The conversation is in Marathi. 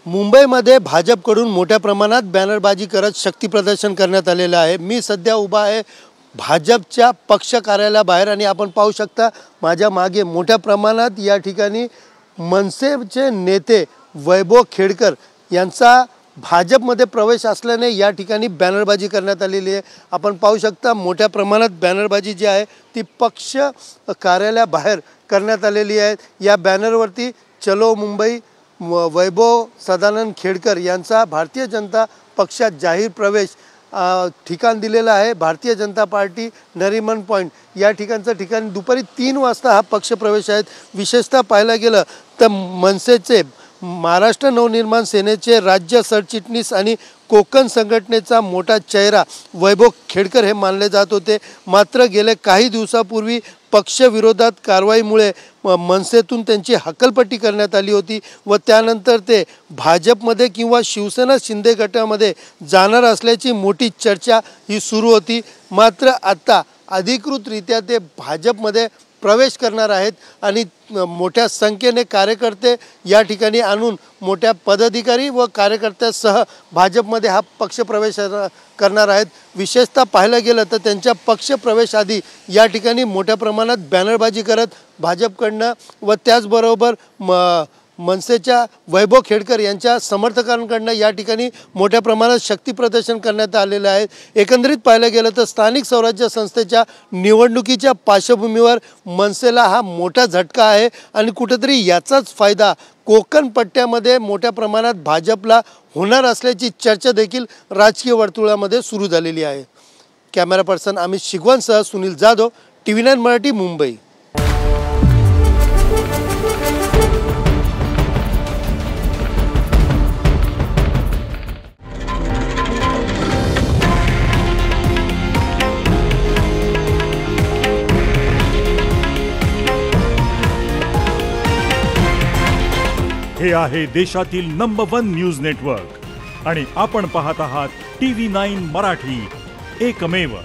मुंबईमध्ये भाजपकडून मोठ्या प्रमाणात बॅनरबाजी करत शक्ती प्रदर्शन करण्यात आलेलं आहे। मी सध्या उभा आहे भाजपच्या पक्ष कार्यालयाबाहेर आणि आपण पाहू शकता माझ्या मागे मोठ्या प्रमाणात या ठिकाणी मनसेचे नेते वैभव खेडकर यांचा भाजपमध्ये प्रवेश असल्याने या ठिकाणी बॅनरबाजी करण्यात आलेली आहे। आपण पाहू शकता मोठ्या प्रमाणात बॅनरबाजी जी आहे ती पक्ष कार्यालयाबाहेर करण्यात आलेली आहे। या बॅनरवरती चलो मुंबई वैभव सदानंद खेडकर यांचा भारतीय जनता पक्षात जाहीर प्रवेश ठिकाण दिलेला आहे। भारतीय जनता पार्टी नरीमन पॉइंट या ठिकाणी दुपारी 3 वाजता हा पक्ष प्रवेश आहे। विशेषतः पाहायला गेलं तर मनसेचे महाराष्ट्र नवनिर्माण सेनेचे राज्य सरचिटणीस आणि कोकण संघटनेचा मोठा चेहरा वैभव खेडकर हे मानले जात होते। मात्र गेले काही दिवसापूर्वी पक्ष विरोधात कारवाईमुळे मनसेतून त्यांची हकलपट्टी करण्यात आली होती व त्यानंतर ते भाजपमध्ये किंवा शिवसेना शिंदे गटामध्ये जाणार असल्याची मोठी चर्चा ही सुरू होती। मात्र आता अधिकृतरित्या ते भाजपमध्ये प्रवेश करणार आहेत आणि मोठ्या संख्येने कार्यकर्ते या ठिकाणी आणून मोठ्या पदाधिकारी व कार्यकर्त्यांसह भाजपमध्ये हा पक्ष प्रवेश करणार आहेत। विशेषतः पाहायला गेलं तर त्यांच्या पक्ष प्रवेशाआधी या ठिकाणी मोठ्या प्रमाणात बॅनरबाजी करत भाजपकडनं व त्याचबरोबर मनसेच्या वैभव खेडकर यांच्या समर्थकांकडनं या ठिकाणी मोठ्या प्रमाणात शक्ती प्रदर्शन करण्यात आलेलं आहे। एकंदरीत पाहायला गेलं तर स्थानिक स्वराज्य संस्थेच्या निवडणुकीच्या पार्श्वभूमीवर मनसेला हा मोठा झटका आहे आणि कुठेतरी याचाच फायदा कोकण पट्ट्यामध्ये मोठ्या प्रमाणात भाजपला होणार असल्याची चर्चा देखील राजकीय वर्तुळामध्ये सुरू झालेली आहे। कॅमेरा पर्सन अमित शिगवणसह सुनील जाधव, TV9 मराठी, मुंबई। हे आहे देशातील नंबर 1 न्यूज नेटवर्क आणि आपण पाहत आहात TV9 मराठी, एकमेव।